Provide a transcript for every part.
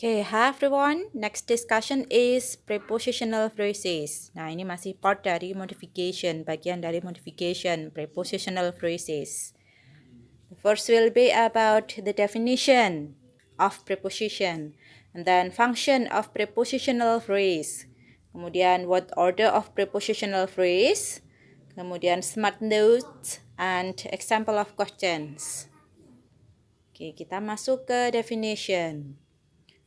Okay, hi everyone. Next discussion is prepositional phrases. Nah, ini masih part dari modification, bagian dari modification prepositional phrases. The first will be about the definition of preposition, and then function of prepositional phrase. Kemudian what order of prepositional phrase, kemudian smart notes and example of questions. Oke, kita masuk ke definition.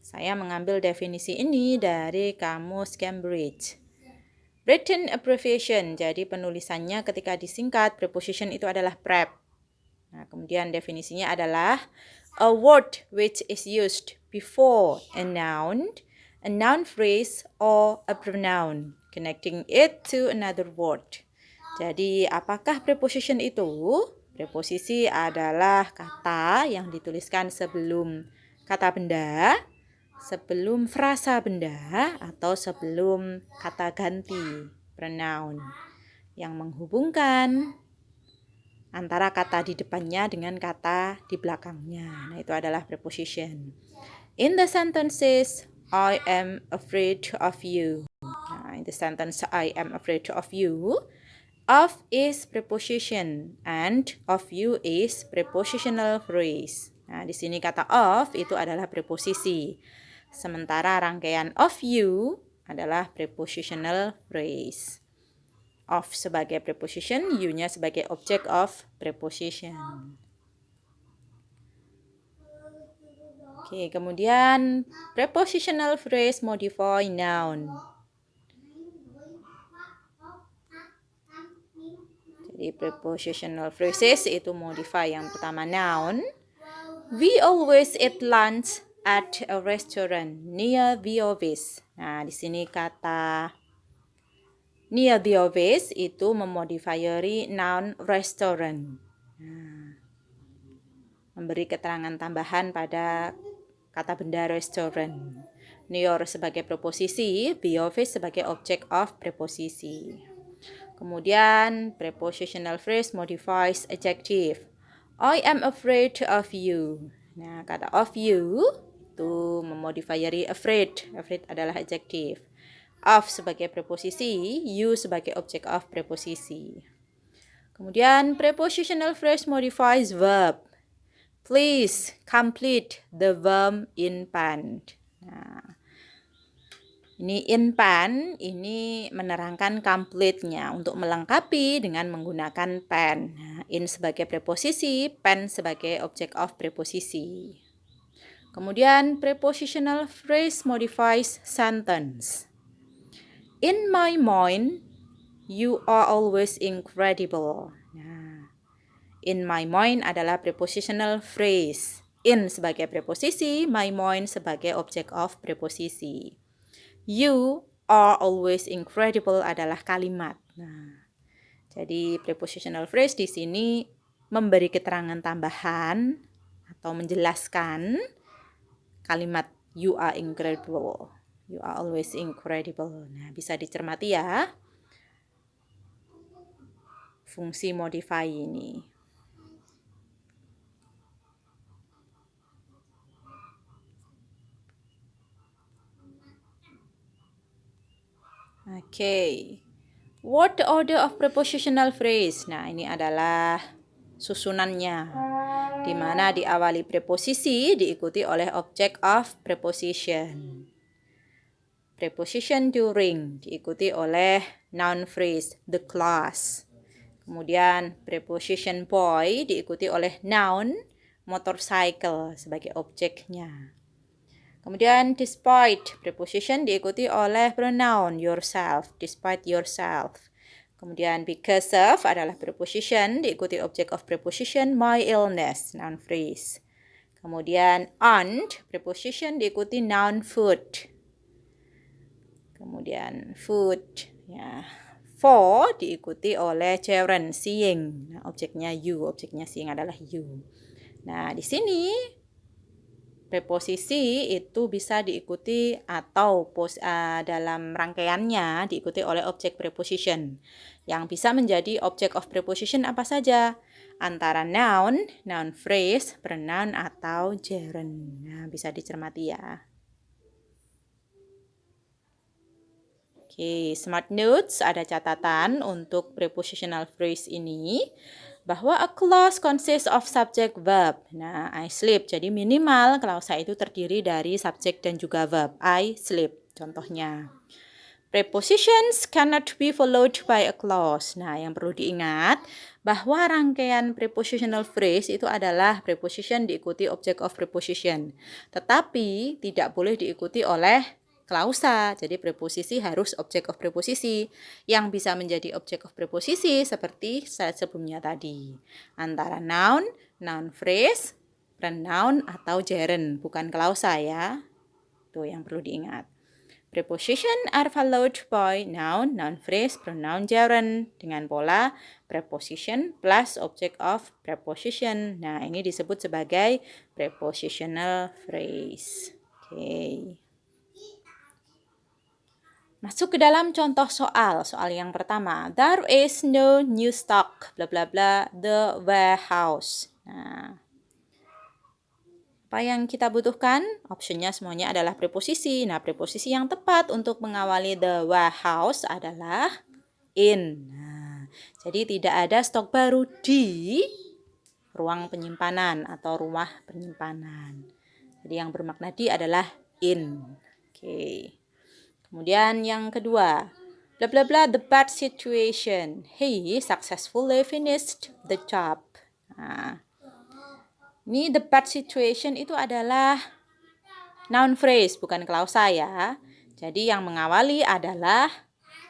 Saya mengambil definisi ini dari kamus Cambridge. Written abbreviation, jadi penulisannya ketika disingkat, preposition itu adalah prep. Nah, kemudian definisinya adalah a word which is used before a noun phrase, or a pronoun, connecting it to another word. Jadi, apakah preposition itu? Preposisi adalah kata yang dituliskan sebelum kata benda, sebelum frasa benda, atau sebelum kata ganti pronoun yang menghubungkan antara kata di depannya dengan kata di belakangnya. Nah, itu adalah preposition. In the sentences, I am afraid of you. Nah, in the sentence, I am afraid of you, of is preposition and of you is prepositional phrase. Nah, di sini kata of itu adalah preposisi. Sementara rangkaian of you adalah prepositional phrase. Of sebagai preposition, you-nya sebagai object of preposition. Oke, kemudian prepositional phrase modify noun. Jadi prepositional phrases itu modify yang pertama noun. We always eat lunch at a restaurant near the office. Nah, di sini kata near the office itu memodifieri noun restaurant. Nah, memberi keterangan tambahan pada kata benda restaurant. Near sebagai preposisi, the office sebagai object of preposisi. Kemudian prepositional phrase modifies adjective. I am afraid of you. Nah, kata of you itu memodifieri afraid. Afraid adalah adjective. Of sebagai preposisi, you sebagai object of preposisi. Kemudian prepositional phrase modifies verb. Please complete the verb in pen. Nah, ini in pen, ini menerangkan complete-nya untuk melengkapi dengan menggunakan pen. Nah, in sebagai preposisi, pen sebagai object of preposisi. Kemudian prepositional phrase modifies sentence. In my mind, you are always incredible. Nah, in my mind adalah prepositional phrase. In sebagai preposisi, my mind sebagai object of preposisi. You are always incredible adalah kalimat. Nah, jadi prepositional phrase di sini memberi keterangan tambahan atau menjelaskan kalimat you are incredible. You are always incredible. Nah, bisa dicermati ya fungsi modify ini. Okay. What order of prepositional phrase? Nah, ini adalah susunannya, di mana diawali preposisi diikuti oleh object of preposition. Preposition during diikuti oleh noun phrase the class. Kemudian preposition boy diikuti oleh noun motorcycle sebagai objeknya. Kemudian despite preposition diikuti oleh pronoun yourself, despite yourself. Kemudian because of adalah preposition diikuti object of preposition my illness, noun phrase. Kemudian and preposition diikuti noun food. Kemudian food ya. For diikuti oleh gerund seeing. Nah, objeknya you, objeknya seeing adalah you. Nah, di sini preposisi itu bisa diikuti atau dalam rangkaiannya diikuti oleh objek preposition. Yang bisa menjadi object of preposition apa saja? Antara noun, noun phrase, pronoun, atau gerund. Nah, bisa dicermati ya. Oke, smart notes, ada catatan untuk prepositional phrase ini bahwa a clause consists of subject verb. Nah, I sleep. Jadi minimal klausa itu terdiri dari subjek dan juga verb. I sleep. Contohnya. Prepositions cannot be followed by a clause. Nah, yang perlu diingat bahwa rangkaian prepositional phrase itu adalah preposition diikuti object of preposition. Tetapi tidak boleh diikuti oleh klausa. Jadi preposisi harus object of preposisi yang bisa menjadi object of preposisi seperti slide sebelumnya tadi. Antara noun, noun phrase, pronoun atau gerund, bukan klausa ya. Itu yang perlu diingat. Preposition are followed by noun, noun phrase, pronoun, gerund dengan pola preposition plus object of preposition. Nah, ini disebut sebagai prepositional phrase. Oke. Masuk ke dalam contoh soal yang pertama. There is no new stock, bla bla bla, the warehouse. Nah, apa yang kita butuhkan? Optionnya semuanya adalah preposisi. Nah, preposisi yang tepat untuk mengawali the warehouse adalah in. Nah, jadi tidak ada stok baru di ruang penyimpanan atau rumah penyimpanan. Jadi yang bermakna di adalah in. Oke. Kemudian yang kedua, bla bla bla the bad situation. He successfully finished the job. Nah, ini the bad situation itu adalah noun phrase, bukan klausa ya. Jadi yang mengawali adalah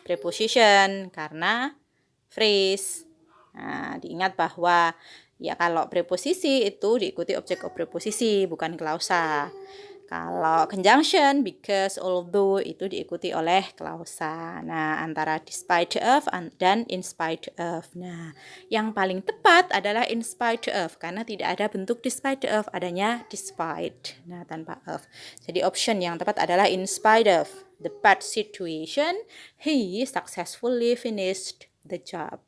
preposition karena phrase. Nah, diingat bahwa ya kalau preposisi itu diikuti object of preposisi, bukan klausa. Kalau conjunction, because, although itu diikuti oleh klausa. Nah, antara despite of dan in spite of. Nah, yang paling tepat adalah in spite of karena tidak ada bentuk despite of, adanya despite. Nah, tanpa of. Jadi option yang tepat adalah in spite of the bad situation, he successfully finished the job.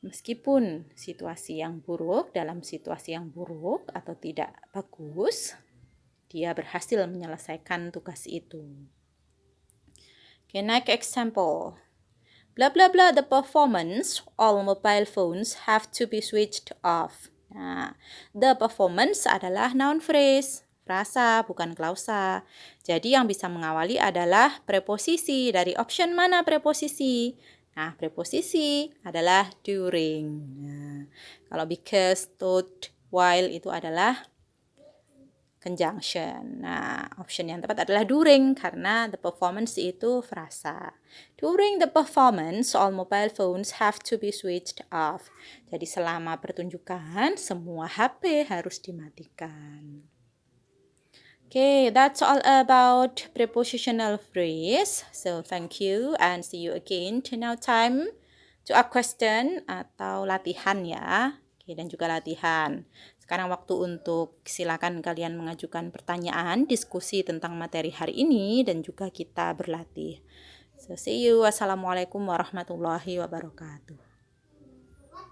Meskipun situasi yang buruk, dalam situasi yang buruk atau tidak bagus, dia berhasil menyelesaikan tugas itu. Okay, next example. Blah blah blah the performance, all mobile phones have to be switched off. Nah, the performance adalah noun phrase, frasa bukan klausa. Jadi yang bisa mengawali adalah preposisi. Dari option mana preposisi? Nah, preposisi adalah during. Nah, kalau because, thought, while itu adalah conjunction. Nah, option yang tepat adalah during karena the performance itu frasa. During the performance, all mobile phones have to be switched off. Jadi selama pertunjukan, semua HP harus dimatikan. Okay, that's all about prepositional phrase. So, thank you and see you again. Now time to a question atau latihan ya. Oke, dan juga latihan. Sekarang waktu untuk silakan kalian mengajukan pertanyaan, diskusi tentang materi hari ini dan juga kita berlatih. So, see you. Wassalamualaikum warahmatullahi wabarakatuh.